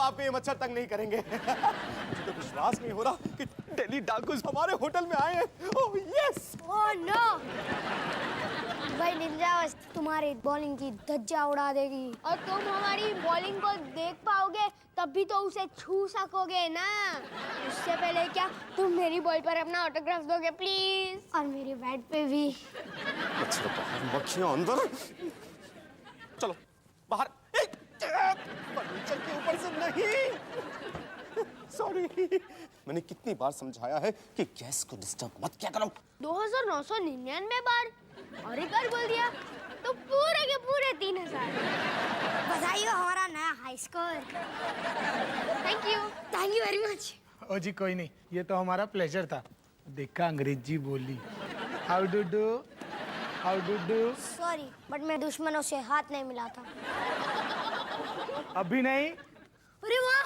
आपको ये मच्छर तंग नहीं करेंगे। मुझे तो विश्वास नहीं हो रहा कि दिल्ली डाकू हमारे होटल में आए हैं। Oh yes. Oh no. भाई निंजा तुम्हारी बॉलिंग की धज्जा उड़ा देगी और तुम हमारी बॉलिंग को देख पाओगे तब भी तो उसे छू सकोगे ना। उससे पहले क्या तुम मेरी बॉल पर अपना ऑटोग्राफ दोगे प्लीज, और मेरे बैट पे भी। मच्छर बाहर, मक्खियां अंदर। चलो बाहर। फर्नीचर के ऊपर से नहीं। सॉरी, मैंने कितनी बार समझाया है कि गैस को डिस्टर्ब मत किया करो। 2999 बार और एक बार बोल दिया तो पूरे के पूरे 3000। बधाई हो हमारा नया high score. Thank you very much. ओ जी कोई नहीं, ये तो हमारा प्लेजर था। देखा अंग्रेजी बोली। How do do, how do do. Sorry but मैं दुश्मनों से हाथ नहीं मिलाता। अभी नहीं। अरे वाह,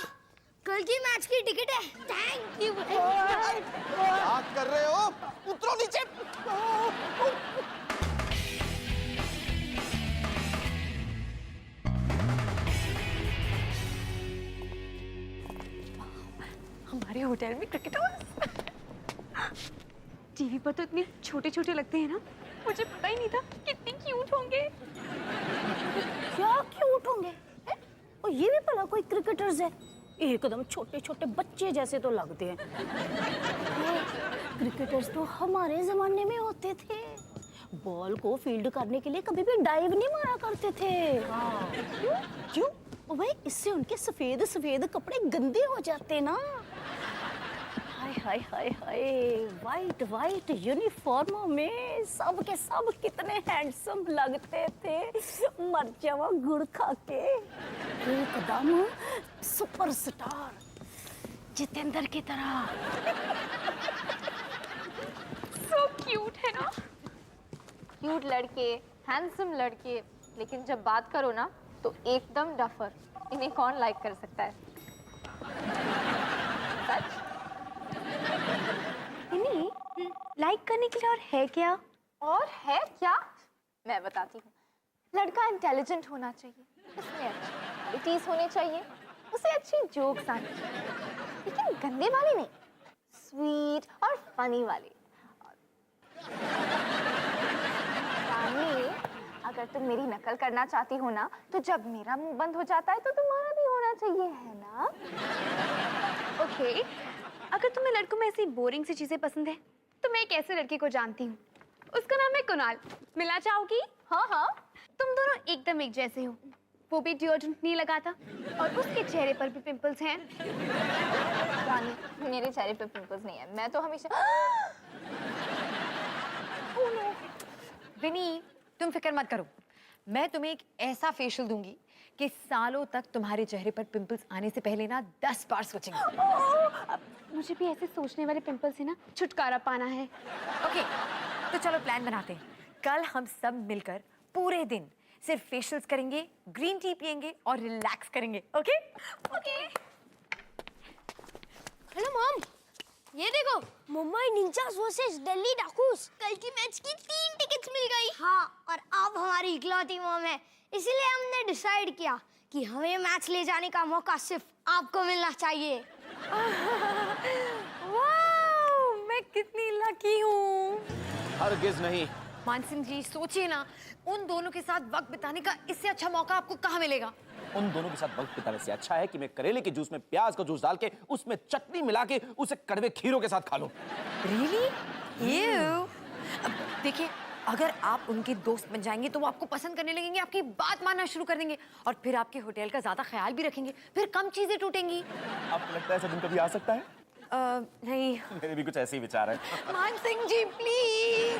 कल की मैच की टिकट है। Thank you. क्या कर रहे हो? उतरो नीचे। हमारे होटल में क्रिकेटर्स। टीवी पर तो इतने छोटे छोटे लगते हैं ना, मुझे पता ही नहीं था कितने क्यूट होंगे। क्या क्यूट होंगे? और ये भी पता कोई क्रिकेटर्स है? एकदम छोटे छोटे बच्चे जैसे तो लगते हैं। क्रिकेटर्स तो हमारे जमाने में होते थे, बॉल को फील्ड करने के लिए कभी भी डाइव नहीं मारा करते थे। हाँ। क्यों? भाई इससे उनके सफेद सफेद कपड़े गंदे हो जाते ना। हाय हाय हाय हाय, वाइट वाइट यूनिफॉर्मों में सब के सब कितने हैंडसम लगते थे। मर जावा गुड़ खा के। एकदम सुपरस्टार जितेंद्र की तरह। सो क्यूट है ना। क्यूट लड़के, हैंडसम लड़के, लेकिन जब बात करो ना तो एकदम डफर। इन्हें कौन लाइक कर सकता है? सच? इन्हीं लाइक करने के लिए और है क्या? और है क्या? मैं बताती हूँ। लड़का इंटेलिजेंट होना चाहिए, उसमें अच्छी क्वालिटीज होने चाहिए, उसे अच्छी जोक्स आनी चाहिए, लेकिन गंदे वाले नहीं, स्वीट और फनी वाले। अगर तुम मेरी नकल करना चाहती हो ना, तो जब मेरा मुंह बंद हो जाता है तो तुम्हारा भी होना चाहिए, है ना? ओके, अगर तुम्हें लड़कों में ऐसी बोरिंग सी चीजें पसंद है तो मैं एक ऐसे लड़के को जानती हूँ, उसका नाम है कुणाल। मिलना चाहोगी? हाँ हाँ, तुम दोनों एकदम एक जैसे हो। वो भी डिओड्रेंट नहीं लगाता और उसके चेहरे पर भी पिंपल्स हैं। मेरे चेहरे पर पिंपल्स नहीं है, मैं तो हमेशा। विनी, तुम फिक्र मत करो, मैं तुम्हें एक ऐसा फेशियल दूंगी कि सालों तक तुम्हारे चेहरे पर पिंपल्स आने से पहले ना 10 बार सोचेंगे। मुझे भी ऐसे सोचने वाले पिंपल से ना छुटकारा पाना है। ओके, तो चलो प्लान बनाते हैं। कल हम सब मिलकर पूरे दिन सिर्फ फेशियल्स करेंगे, ग्रीन टी पियेंगे और रिलैक्स करेंगे। ओके? ओके। हेलो मॉम, ये देखो मुंबई निंजास वर्सेस दिल्ली डाकूस। कल की मैच की 3 टिकट्स मिल गई। हाँ, और आप हमारी इकलौती मॉम है, इसीलिए हमने डिसाइड किया कि हमें मैच ले जाने का मौका सिर्फ आपको मिलना चाहिए। वाओ, मैं कितनी लकी हूँ। हरगिज नहीं। मानसिंह जी, सोचिए ना, उन दोनों के साथ वक्त बिताने का इससे अच्छा मौका आपको कहाँ मिलेगा? उन दोनों के साथ वक्त बिताने से अच्छा है कि मैं करेले के जूस में प्याज का जूस डाल के उसमें चटनी मिला के उसे कड़वे खीरों के साथ खा लूं। Really? Ew. अब देखिए, अगर आप उनके दोस्त बन जाएंगे तो वो आपको पसंद करने लगेंगे, आपकी बात मानना शुरू कर देंगे और फिर आपके होटल का ज्यादा ख्याल भी रखेंगे, फिर कम चीजें टूटेंगी। आपको लगता है ऐसा दिन कभी आ सकता है? नहीं। मेरे भी कुछ ऐसे ही विचार हैं। मानसिंह जी प्लीज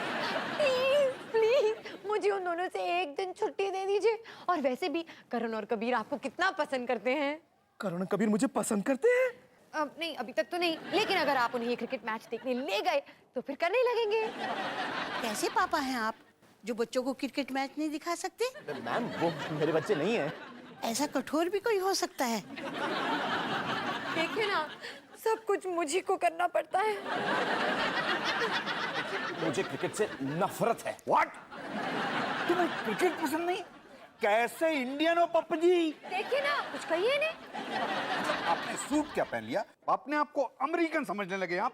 प्लीज प्लीज मुझे उन दोनों से एक दिन छुट्टी दे दीजिए। और वैसे भी करण और कबीर आपको कितना पसंद करते हैं। करण और कबीर मुझे पसंद करते हैं? नहीं, अभी तक तो नहीं, लेकिन अगर आप उन्हें ये क्रिकेट मैच देखने ले गए तो फिर करने लगेंगे। कैसे पापा हैं आप जो बच्चों को क्रिकेट मैच नहीं दिखा सकते? मैम, वो मेरे बच्चे नहीं हैं। ऐसा कठोर भी कोई हो सकता है? देखिए ना, सब कुछ मुझे को करना पड़ता है। मुझे क्रिकेट से नफरत है। व्हाट? तुम्हें क्रिकेट पसंद नहीं? कैसे इंडियन हो पप्पू जी? देखिए ना, कुछ कहिए नहीं। आपने सूट क्या पहन लिया? अपने आप को अमेरिकन समझने लगे आप।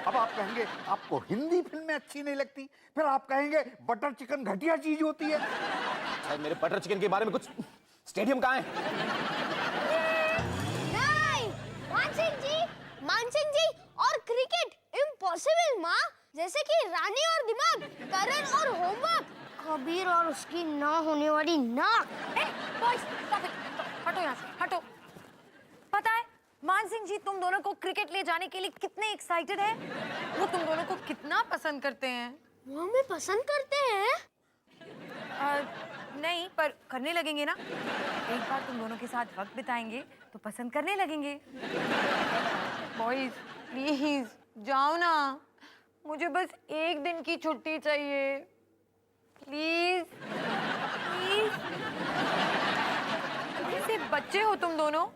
अब आप कहेंगे आपको हिंदी फिल्में अच्छी नहीं लगती, फिर आप कहेंगे बटर चिकन घटिया चीज होती है। शायद मेरे बटर चिकन के बारे में कुछ स्टेडियम कहाँ है? नहीं, मानसिंह जी और क्रिकेट इम्पॉसिबल माँ। जैसे कि रानी और दिमाग, करण और होमवर्क, कबीर और उसकी ना होने वाली नाक। बॉयज, हटो यहाँ से, हटो। पता है मानसिंह जी तुम दोनों को क्रिकेट ले जाने के लिए कितने एक्साइटेड हैं? वो तुम दोनों को कितना पसंद करते हैं। वो हमें पसंद करते हैं? नहीं, पर करने लगेंगे ना। एक बार तुम दोनों के साथ वक्त बिताएंगे तो पसंद करने लगेंगे। बॉयज प्लीज जाओ ना, मुझे बस एक दिन की छुट्टी चाहिए, प्लीज प्लीज। कैसे बच्चे हो तुम दोनों,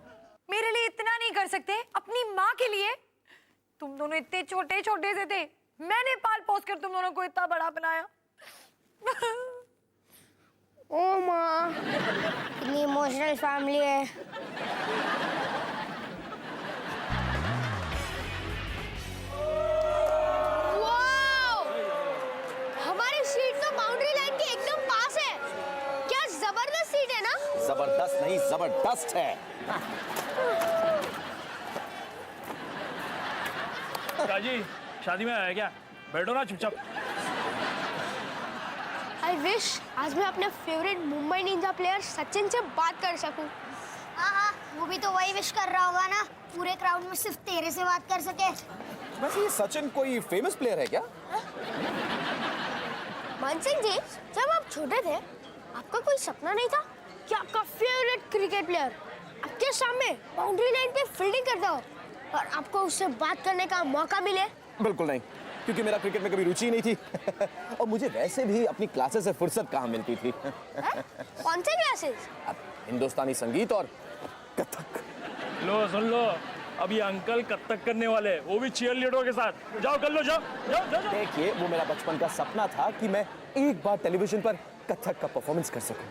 मेरे लिए इतना नहीं कर सकते अपनी माँ के लिए? तुम दोनों इतने छोटे छोटे से थे, मैंने पाल पोस कर तुम दोनों को इतना बड़ा बनाया। ओ माँ, कितनी इमोशनल फैमिली है। वाओ! हमारी सीट तो बाउंड्री लाइन के एकदम पास है। क्या जबरदस्त सीट है ना? जबरदस्त नहीं, जबरदस्त है। काजी, शादी में आया क्या? बैठो ना चुपचाप। आई विश आज मैं अपने favourite Mumbai Ninja player Sachin से बात कर सकूं। हाँ, वो भी तो वही विश कर रहा होगा ना, पूरे क्राउड में सिर्फ तेरे से बात कर सके। वैसे ये सचिन कोई फेमस प्लेयर है क्या? मानसिंह जी, जब आप छोटे थे, आपका कोई सपना नहीं था कि आपका फेवरेट क्रिकेट प्लेयर आपके सामने बाउंड्री लाइन पे फील्डिंग करता हो और आपको उससे बात करने का मौका मिले? बिल्कुल नहीं, क्योंकि मेरा क्रिकेट में कभी रुचि नहीं थी। और मुझे वैसे भी अपनी क्लासेस से फुर्सत कहाँ मिलती थी। कौन से क्लासेस? अब हिंदुस्तानी संगीत और कथक। लो सुन लो, अब ये अंकल कथक करने वाले हैं, वो भी चीयर लीडरों के साथ। जाओ कर लो, जाओ जाओ जाओ, जाओ। देखिए, वो मेरा बचपन का सपना था कि मैं एक बार टेलीविजन पर कथक का परफॉर्मेंस कर सकूं।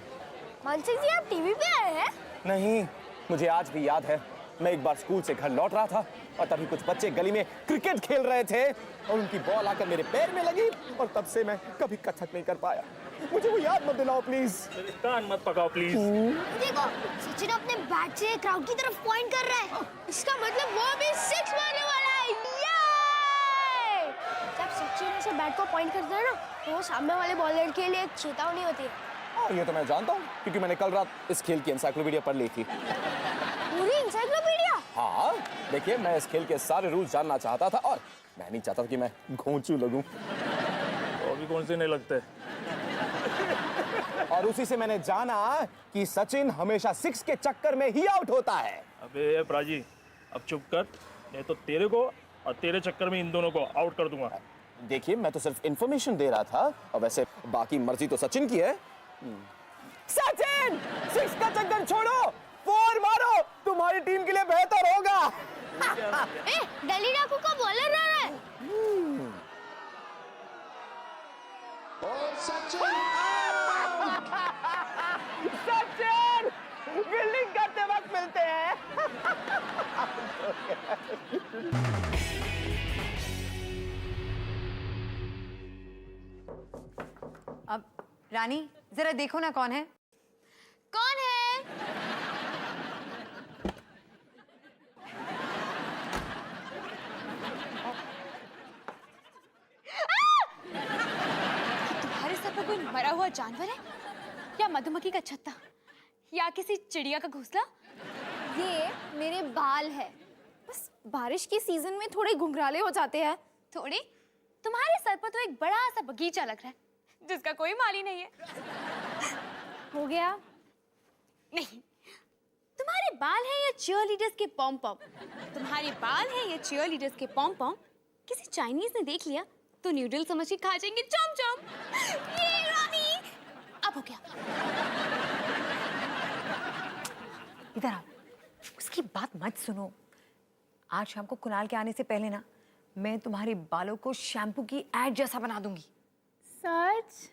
मानसिंह जी, आप टीवी पे आए हैं? नहीं, मुझे आज भी याद है, मैं एक बार स्कूल से घर लौट रहा था और तभी कुछ बच्चे गली में क्रिकेट खेल रहे थे और उनकी बॉल आकर मेरे पैर में लगी और तब से मैं कभी कथक नहीं कर पाया। मुझे वो याद मत दिलाओ प्लीज। कान मत पकाओ प्लीज। देखो, सचिन अपने बैट से क्राउड की तरफ पॉइंट कर रहा है। इसका मतलब वो भी सिक्स मारने वाला है। ये! जब सचिन ऐसे बैट को पॉइंट करता है ना, तो वो सामने वाले बॉलर के लिए एक चेतावनी होती है। ये तो मैं जानता हूँ, क्योंकि मैंने कल रात इस खेल की एनसाइक्लोपीडिया पढ़ ली थी। पूरी एनसाइक्लोपीडिया? हाँ, देखिए, मैं इस खेल के सारे रूल्स जानना चाहता था और मैं नहीं चाहता कि मैं घोंचू लगूं। तो अभी कौन से नहीं लगते? और उसी से मैंने जाना कि सचिन हमेशा सिक्स के चक्कर में ही आउट होता है। अबे प्राजी, अब चुप कर, नहीं तो तेरे को और तेरे चक्कर में इन दोनों को आउट कर दूंगा। देखिए, मैं तो सिर्फ इंफॉर्मेशन दे रहा था और वैसे बाकी मर्जी तो सचिन की है। सचिन, सिक्स का चक्कर छोड़ो, फोर मारो, तुम्हारी टीम के लिए बेहतर होगा। दिल्ली डाकू का बॉलर आ रहा है। सचिन, फील्डिंग करते वक्त मिलते हैं। अब रानी जरा देखो ना कौन है। कौन है? तुम्हारे सर पर कोई मरा हुआ जानवर है या मधुमक्खी का छत्ता या किसी चिड़िया का घोंसला? ये मेरे बाल है, बस बारिश के सीजन में थोड़े घुंघराले हो जाते हैं। थोड़े तुम्हारे सर पर तो एक बड़ा सा बगीचा लग रहा है जिसका कोई माली नहीं है। हो गया? नहीं, तुम्हारे बाल हैं या चीयर लीडर्स के पॉम पॉम? तुम्हारे बाल हैं या चीयर लीडर्स के पॉम पॉम? किसी चाइनीज ने देख लिया तो न्यूडल समझ के खा जाएंगे चम चम। ये रानी, अब हो गया। इधर आओ, उसकी बात मत सुनो। आज शाम को कुणाल के आने से पहले ना मैं तुम्हारे बालों को शैम्पू की एड जैसा बना दूंगी। सच?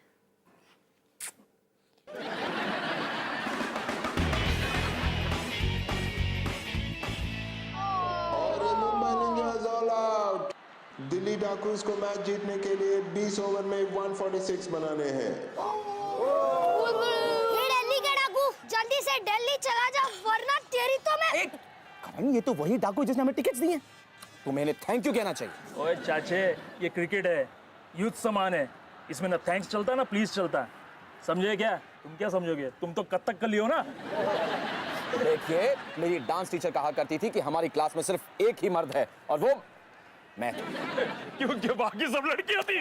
दिल्ली डाकूज को मैच जीतने के लिए 20 ओवर में 146 बनाने हैं। ये दिल्ली के डाकू, जल्दी से दिल्ली चला जा वरना तेरी तो मैं। करण, ये तो वही डाकू जिसने हमें टिकट्स दिए। तुम्हें इन्हें थैंक यू कहना चाहिए। ओए चाचे, ये क्रिकेट है, युद्ध समान है, इसमें ना थैंक्स चलता ना प्लीज चलता। समझे क्या? तुम क्या समझोगे? तुम तो कथक कर लियो ना। देखिए, मेरी डांस टीचर कहा करती थी कि हमारी क्लास में सिर्फ एक ही मर्द है और वो मैं। क्योंकि बाकी सब लड़कियां थी।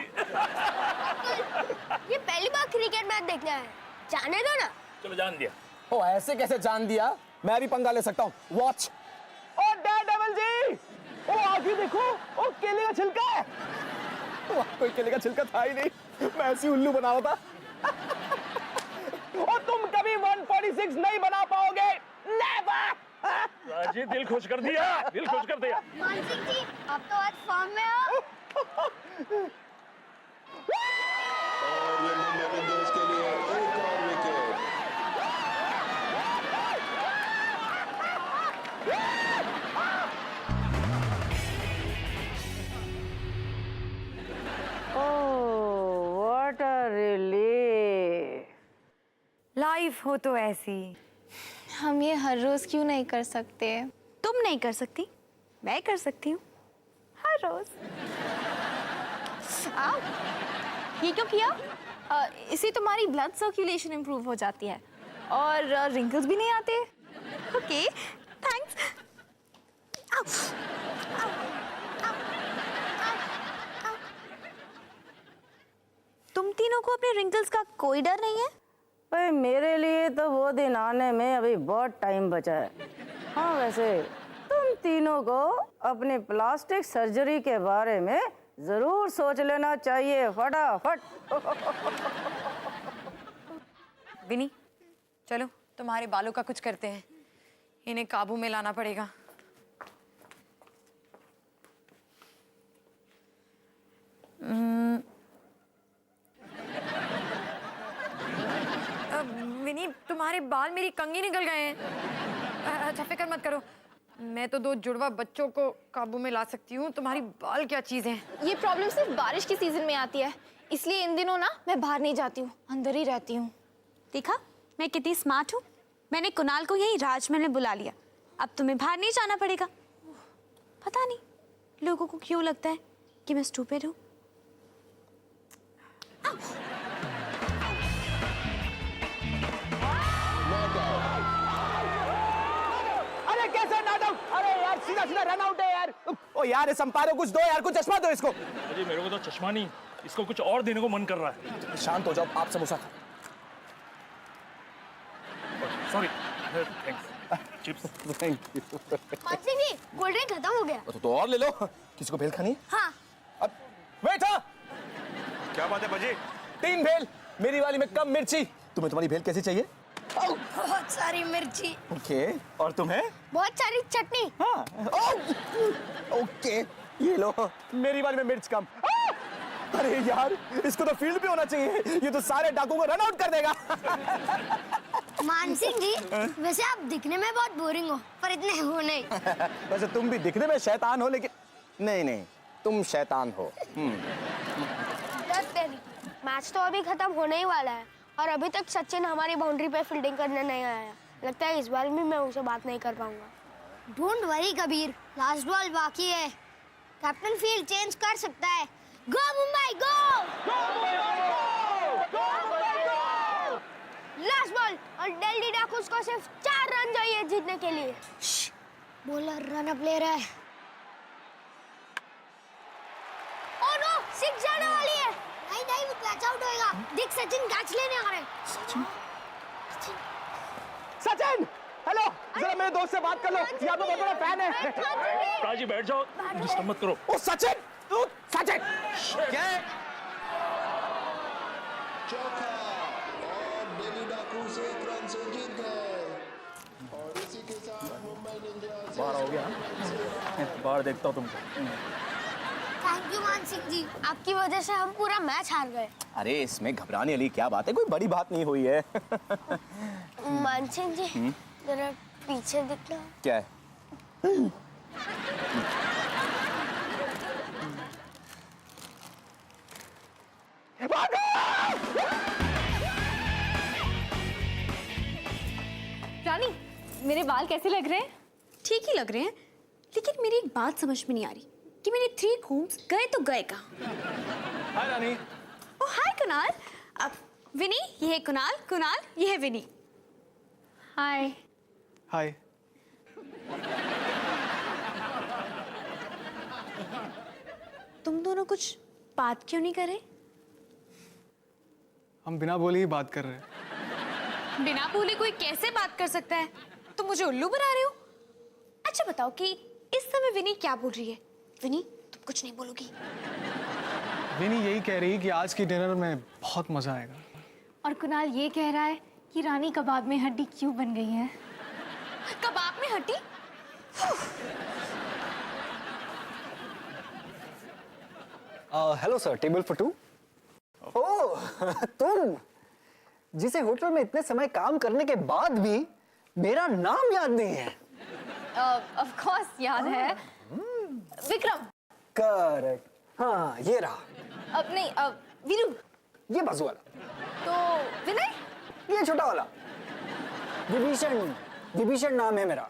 ये पहली बार क्रिकेट मैच देखना है, जाने दो ना। चलो जान दिया। ओ ऐसे कैसे जान दिया? मैं भी पंगा ले सकता हूँ। वॉच। ओ डेयरडेविल जी, ओ आगे देखो, ओ केले का छिलका है। कोई केले का छिलका था ही नहीं, मैं ऐसी उल्लू बना रहा था। और तुम कभी 146 नहीं बना पाओगे, नेवर। राजी, दिल खुश कर दिया, दिल खुश कर दिया। मानसिंह जी, आप तो आज फॉर्म में हो। और ये मुंबई इंडियंस के लिए एक और wicket. What a relief. Life हो तो ऐसी। हम ये हर रोज क्यों नहीं कर सकते? तुम नहीं कर सकती, मैं कर सकती हूँ हर रोज। आओ, ये क्यों किया? इससे तुम्हारी ब्लड सर्कुलेशन इंप्रूव हो जाती है और रिंकल्स भी नहीं आते। Okay, thanks. तुम तीनों को अपने रिंकल्स का कोई डर नहीं है? भाई मेरे लिए तो वो दिन आने में अभी बहुत टाइम बचा है। हाँ वैसे तुम तीनों को अपनी प्लास्टिक सर्जरी के बारे में जरूर सोच लेना चाहिए, फटाफट। विनी, चलो तुम्हारे बालों का कुछ करते हैं, इन्हें काबू में लाना पड़ेगा। विनी, तुम्हारे बाल मेरी कंघी निकल गए हैं। अच्छा फिक्र मत करो, मैं तो 2 जुड़वा बच्चों को काबू में ला सकती हूँ। तुम्हारी बाल क्या चीज़ है? ये प्रॉब्लम सिर्फ बारिश के सीजन में आती है, इसलिए इन दिनों ना मैं बाहर नहीं जाती हूँ, अंदर ही रहती हूँ। देखा मैं कितनी स्मार्ट हूँ। मैंने कुणाल को यही राजमहल में बुला लिया, अब तुम्हें बाहर नहीं जाना पड़ेगा। पता नहीं लोगों को क्यों लगता है कि मैं स्टूपिड हूँ। अरे कैसे नॉट आउट? अरे यार सीधा सीधा रन आउट है यार। ओ यार इस अंपायर को कुछ दो यार, कुछ चश्मा दो इसको। अरे मेरे को तो चश्मा नहीं, इसको कुछ और देने को मन कर रहा है। शांत हो जाओ, आप समोसा खाओ। Sorry, thanks. Chips. Thank you. Mansingh ji, cold drink खत्म हो गया। तो और ले लो। किसी को भेल खानी है? हाँ। अब वेट। क्या बात है बाजी? 3 भेल, मेरी वाली में कम मिर्ची। तुम्हें तुम्हारी भेल कैसी चाहिए? बहुत सारी मिर्ची। ओके, और तुम्हें? बहुत सारी चटनी। हाँ। ओके, ये लो, मेरी वाली में मिर्च कम। अरे यार, इसको तो फील्ड पे होना चाहिए, ये तो सारे डाकुओं को रन आउट कर देगा। मानसिंह जी, वैसे आप दिखने में बहुत बोरिंग हो, पर इतने हो नहीं। वैसे तुम भी दिखने में शैतान हो, लेकिन नहीं, तुम शैतान हो। मैच तो अभी खत्म होने ही वाला है और अभी तक सचिन हमारी बाउंड्री पे फील्डिंग करने नहीं आया। लगता है इस बार भी मैं उनसे बात नहीं कर पाऊंगा। Don't worry Kabir, last ball बाकी है, कैप्टन फील्ड चेंज कर सकता है। गो मुंबई गो! लास्ट बॉल और दिल्ली डाकूज को सिर्फ 4 रन चाहिए जीतने के लिए। बॉलर रन अप ले रहा है। ओह नो, 6 जाने वाली है। नहीं वो कैच आउट होएगा। देख सचिन कैच लेने आ रहे हैं। सचिन, हेलो, जरा मेरे दोस्त से बात कर लो, यहाँ पे बहुत बड़ा फैन है। राजी बैठ जाओ, डिस्टर्ब मत करो। ओ सचिन, सचिन, क्या है? चौका और दिल्ली डाकूज 1 रन से जीत गए और इसी के साथ मुंबई इंडियंस बाहर हो गया, बाहर देखता हूँ तुमको। थैंक यू मानसिंह जी, आपकी वजह से हम पूरा मैच हार गए। अरे इसमें घबराने वाली क्या बात है, कोई बड़ी बात नहीं हुई है। मानसिंह जी, जरा पीछे दिखना। क्या है? मेरे बाल कैसे लग रहे हैं? ठीक ही लग रहे हैं, लेकिन मेरी एक बात समझ में नहीं आ रही कि मेरे 3 कॉम्ब्स गए तो गए कहाँ? हाय रानी। ओह हाय कुणाल। अब विनी, ये है कुणाल, कुणाल ये है विनी। हाय। हाय। तुम दोनों कुछ बात क्यों नहीं कर रहे? हम बिना बोले ही बात कर रहे हैं। बिना बोले कोई कैसे बात कर सकता है? तुम मुझे उल्लू बना रहे हो? अच्छा बताओ कि इस समय विनी क्या बोल रही है? विनी तुम कुछ नहीं बोलोगी? विनी यही कह रही है कि आज की डिनर में बहुत मजा आएगा। और कुणाल ये कह रहा है कि रानी कबाब में हड्डी क्यों बन गई है? कबाब में हड्डी? Hello sir, table for 2। ओह तुम, जिसे होटल में इतने समय काम करने के बाद भी मेरा नाम याद नहीं है। ऑफ कोर्स याद है, विक्रम। करेक्ट, हाँ ये रहा। अब नहीं, वीरू। ये बाजू वाला। तो विनय। ये छोटा वाला। विभीषण, विभीषण नाम है मेरा,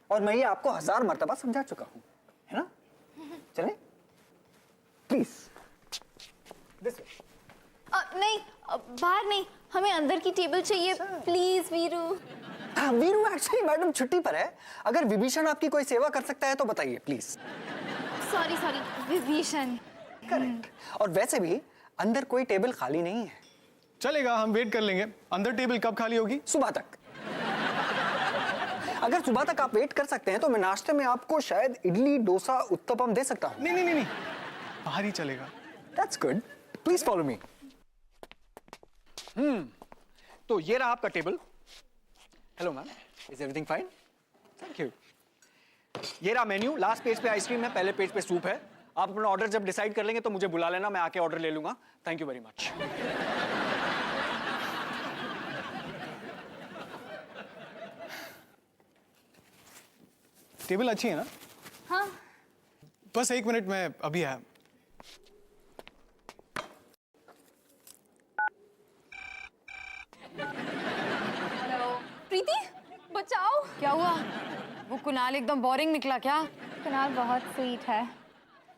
और मैं ये आपको 1000 मर्तबा समझा चुका हूँ, है ना? चलें? Please this way. नहीं, बाहर नहीं, हमें अंदर की टेबल चाहिए प्लीज वीरू। हाँ, वीरू एक्चुअली मैडम छुट्टी पर है। अगर विभीषण आपकी कोई सेवा कर सकता है तो बताइए please. Sorry sorry Vibhishan. Correct. और वैसे भी अंदर कोई टेबल खाली नहीं है। चलेगा, हम वेट कर लेंगे। अंदर टेबल कब खाली होगी? सुबह तक। अगर सुबह तक आप वेट कर सकते हैं तो मैं नाश्ते में आपको शायद इडली, डोसा, उत्तपम दे सकता हूँ। नहीं नहीं नहीं, बाहर ही चलेगा। That's good. Please follow me. तो ये रहा आपका table. Hello ma'am, is everything fine? Thank you. ये रहा मेन्यू। लास्ट पेज पे आइसक्रीम है, पहले पेज पे सूप है। आप अपना ऑर्डर जब डिसाइड कर लेंगे तो मुझे बुला लेना, मैं आके ऑर्डर ले लूंगा। Thank you very much. Table अच्छी है ना? हाँ। बस 1 मिनट में अभी आया। प्रीति बचाओ। क्या हुआ? वो कुणाल एकदम बोरिंग निकला क्या? कुणाल बहुत स्वीट है,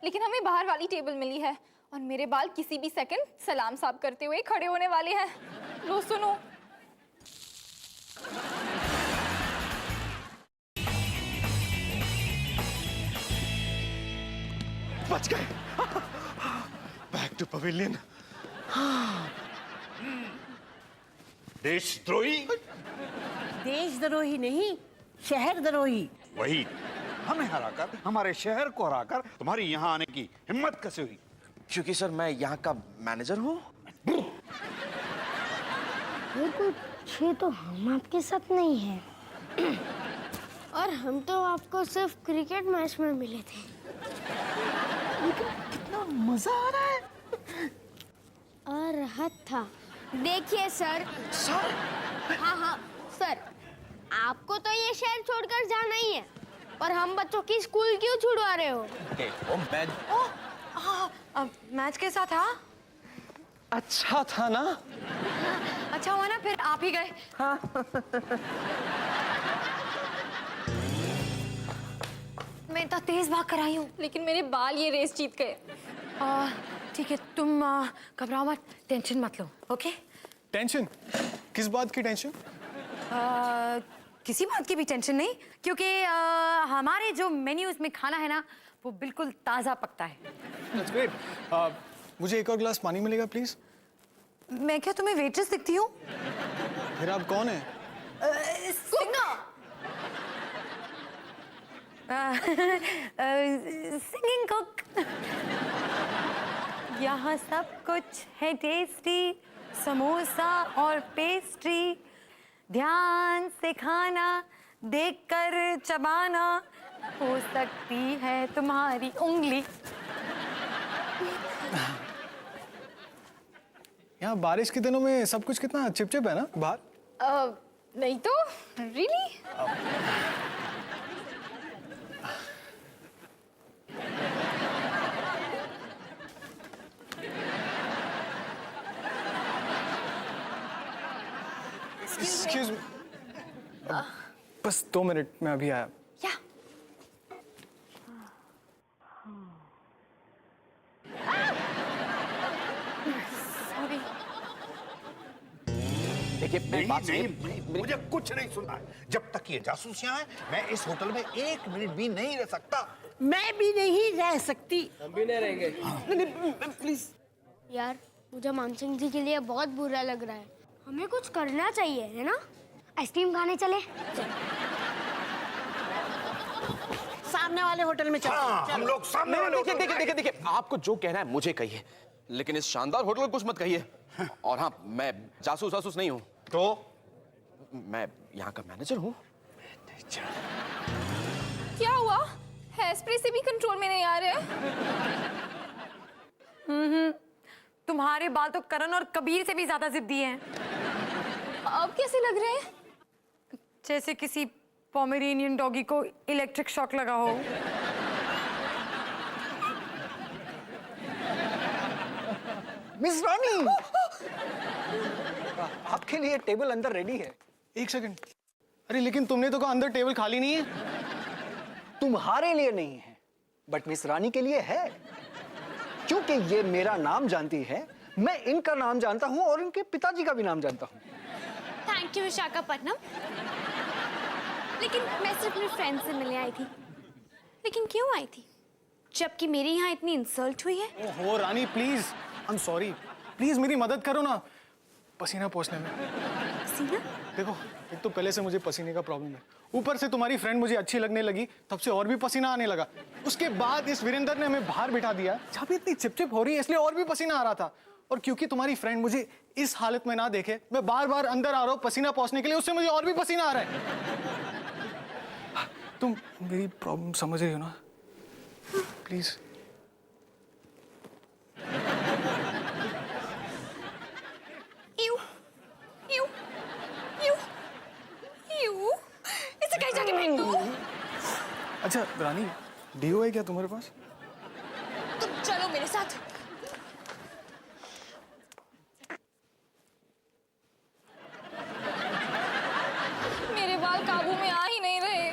लेकिन हमें बाहर वाली टेबल मिली है और मेरे बाल किसी भी सेकंड सलाम साहब करते हुए खड़े होने वाले हैं। लो सुनो। बच गए। Back to pavilion. देशद्रोही। देशद्रोही नहीं, शहर द्रोही। वही, हमें हराकर, हमारे शहर को हराकर तुम्हारी यहाँ आने की हिम्मत कैसे हुई? क्योंकि सर मैं यहाँ का मैनेजर हूँ। ये कुछ तो हम आपके साथ नहीं है। और हम तो आपको सिर्फ क्रिकेट मैच में मिले थे। कितना मजा आ रहा है। और राहत था। देखिए सर। हाँ हाँ सर, आपको तो ये शहर छोड़कर जाना ही है, और हम बच्चों की स्कूल क्यों छुड़वा रहे हो? मैच कैसा था? अच्छा था ना? अच्छा हुआ ना फिर आप ही गए। मैं इतना तेज भाग कर आई हूँ, लेकिन मेरे बाल ये रेस जीत गए। ठीक है, तुम घबराओ मत, टेंशन मत लो, ओके? टेंशन? किस बात की टेंशन? किसी बात की भी टेंशन नहीं, क्योंकि हमारे जो मेन्यूज में खाना है ना, वो बिल्कुल ताज़ा पकता है। That's great. मुझे एक और गिलास पानी मिलेगा प्लीज? मैं क्या तुम्हें वेट्रेस दिखती हूँ? फिर आप कौन है? Singing cook. यहाँ सब कुछ है टेस्टी, समोसा और पेस्ट्री। ध्यान से खाना, देखकर चबाना, हो सकती है तुम्हारी उंगली। यहाँ बारिश के दिनों में सब कुछ कितना चिपचिप है ना बाहर? नहीं तो रियली। Excuse me. बस 2 मिनट में अभी आया। क्या? सॉरी। देखिए मुझे कुछ नहीं सुनना है। जब तक ये जासूस यहाँ है, मैं इस होटल में 1 मिनट भी नहीं रह सकता। मैं भी नहीं रह सकती। प्लीज यार, मुझे मानसिंह जी के लिए बहुत बुरा लग रहा है। हमें कुछ करना चाहिए, है ना? आइसक्रीम खाने चले? सामने वाले होटल में चलो। हाँ, हम लोग सामने वाले होटल में जाएंगे। देखिए, आपको जो कहना है मुझे कहिए, लेकिन इस शानदार होटल को कुछ मत कहिए। और हाँ, मैं जासूस नहीं हूँ। तो मैं यहाँ का मैनेजर हूँ। क्या हुआ? हेयर स्प्रे से भी कंट्रोल में नहीं आ रहे? तुम्हारे बाल तो करण और कबीर से भी ज्यादा जिद्दी हैं। अब कैसे लग रहे हैं? जैसे किसी पोमेरेनियन डॉगी को इलेक्ट्रिक शॉक लगा हो। मिस रानी, आपके लिए टेबल अंदर रेडी है। 1 सेकंड। अरे लेकिन तुमने तो कहा अंदर टेबल खाली नहीं है। तुम्हारे लिए नहीं है, बट मिस रानी के लिए है। क्योंकि ये मेरा नाम जानती है, मैं इनका नाम जानता हूं और इनके पिताजी का भी नाम जानता हूं। Thank you Visakhapatnam. लेकिन मैं सिर्फ अपने फ्रेंड से मिलने आई थी। लेकिन क्यों आई थी, जबकि मेरे यहाँ इतनी इंसल्ट हुई है? ओहो Rani, please, I am sorry. Please मेरी मदद करो ना पसीना पोंछने में। पसीना? देखो, एक तो पहले से मुझे पसीने का प्रॉब्लम है, ऊपर से तुम्हारी फ्रेंड मुझे अच्छी लगने लगी, तब से और भी पसीना आने लगा। उसके बाद इस वीरेंद्र ने हमें बाहर बिठा दिया, जहाँ भी इतनी चिपचिप हो रही है, इसलिए और भी पसीना आ रहा था। और क्योंकि तुम्हारी फ्रेंड मुझे इस हालत में ना देखे, मैं बार बार अंदर आ रहा हूँ पसीना पोंछने के लिए, उससे मुझे और भी पसीना आ रहा है। तुम मेरी प्रॉब्लम समझ रही हो ना? प्लीज। इसे कहीं जाके फेंक दूं? अच्छा रानी, डीओ है क्या तुम्हारे पास? तुम चलो मेरे साथ। मेरे बाल काबू में आ ही नहीं रहे।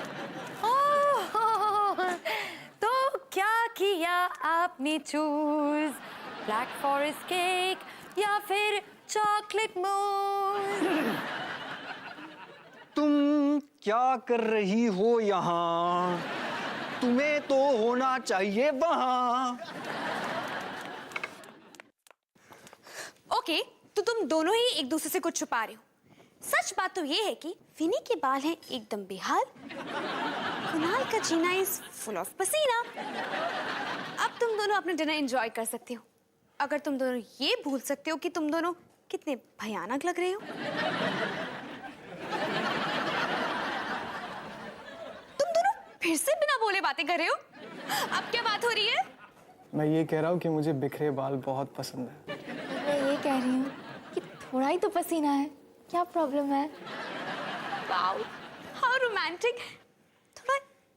तो क्या किया आपने चूज, ब्लैक फॉरेस्ट केक या फिर चॉकलेट मूस? तुम क्या कर रही हो यहाँ? तुम्हें तो होना चाहिए वहां। ओके, तो तुम दोनों ही एक दूसरे से कुछ छुपा रहे हो। सच बात तो ये है कि विनी के बाल हैं एकदम बेहाल, कुणाल का जीना इज फुल ऑफ पसीना। अब तुम दोनों अपना डिनर एंजॉय कर सकते हो, अगर तुम दोनों ये भूल सकते हो कि तुम दोनों कितने भयानक लग रहे हो। तुम दोनों फिर से बिना बोले बातें कर रहे हो। अब क्या बात हो रही है? मैं ये कह रहा हूँ कि मुझे बिखरे बाल बहुत पसंद है। मैं ये कह रही हूँ कि थोड़ा ही तो पसीना है, क्या प्रॉब्लम है? Wow, how romantic. थोड़ा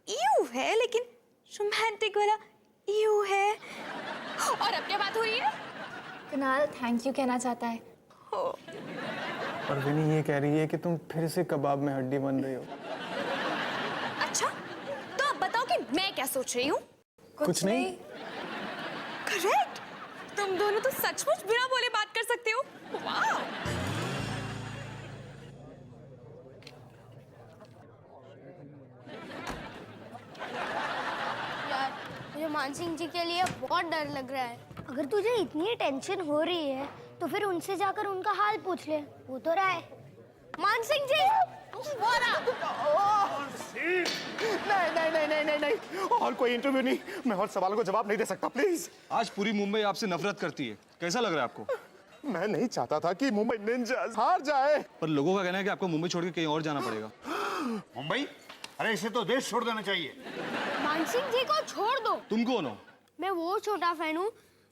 यू है, लेकिन रोमांटिक वाला यू है। और अब क्या बात हो रही है? कुणाल थैंक यू कहना चाहता है। और विनी ये कह रही है कि तुम फिर से कबाब में हड्डी बन रही हो। अच्छा, तो अब बताओ कि मैं क्या सोच रही हूँ? कुछ नहीं। करेक्ट, तुम दोनों तो सचमुच बिना बोले बात कर सकते हो। वाह। यार, मुझे मानसिंह जी के लिए बहुत डर लग रहा है। अगर तुझे इतनी टेंशन हो रही है तो फिर उनसे जाकर उनका हाल पूछ ले, वो तो रहा है। मानसिंह जी, नहीं, और कोई इंटरव्यू नहीं, मैं और सवालों को जवाब नहीं दे सकता, प्लीज। आज पूरी मुंबई आपसे नफरत करती है, कैसा लग रहा है आपको? मैं नहीं चाहता था कि मुंबई इंडियंस हार जाए, पर लोगों का कहना है कि आपको मुंबई छोड़ के कहीं और जाना पड़ेगा। मुंबई? अरे इसे तो देश छोड़ देना चाहिए। मानसिंह जी को छोड़ दो। तुम कौन हो? मैं वो छोटा फैन हूँ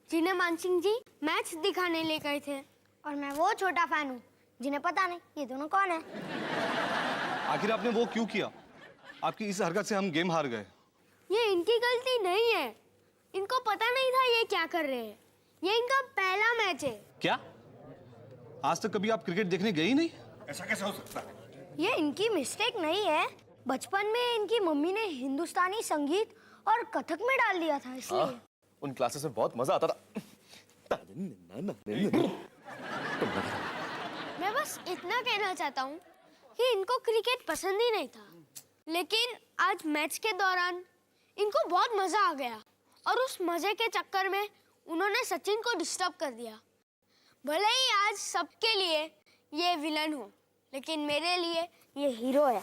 जिन्हें मानसिंह जी मैच दिखाने ले गए थे, और मैं वो छोटा फैन हूँ जिन्हें पता नहीं ये दोनों कौन है। आखिर आपने वो क्यों किया? आपकी इस हरकत से हम गेम हार गए। ये इनकी गलती नहीं है, इनको पता नहीं था ये क्या कर रहे हैं। ये इनका पहला मैच है। क्या? आज तक कभी आप क्रिकेट देखने गए ही नहीं? ऐसा कैसे हो सकता है? ये इनकी मिस्टेक नहीं है, बचपन में इनकी मम्मी ने हिंदुस्तानी संगीत और कथक में डाल दिया था इसलिए। उन क्लासेस में बहुत मजा आता था। मैं बस इतना कहना चाहता हूँ कि इनको क्रिकेट पसंद ही नहीं था, लेकिन आज मैच के दौरान इनको बहुत मजा आ गया और उस मजे के चक्कर में उन्होंने सचिन को डिस्टर्ब कर दिया। भले ही आज सबके लिए ये विलन हो, लेकिन मेरे लिए ये हीरो है।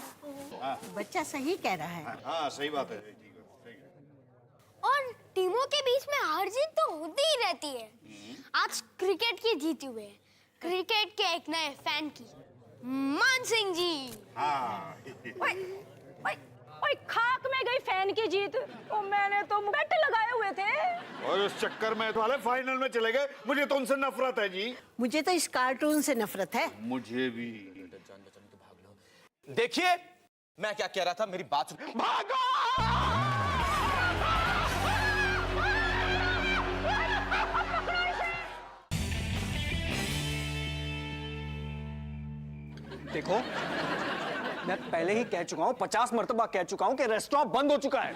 बच्चा सही कह रहा है। हाँ सही बात है। और टीमों के बीच में हार जीत तो होती ही रहती है। आज क्रिकेट की जीती हुई है, क्रिकेट के एक नए फैन की, मान सिंह जी। ओए खाक में गई फैन की जीत। ओ मैंने तो बेट लगाए हुए थे। और उस चक्कर में तो वाले फाइनल में चले गए। मुझे तो उनसे नफरत है जी। मुझे तो इस कार्टून से नफरत है। मुझे भी। देखिए मैं क्या कह रहा था, मेरी बात सुन। भागो! देखो मैं पहले ही कह चुका हूं, 50 मर्तबा कह चुका हूं कि रेस्टोरेंट बंद हो चुका है।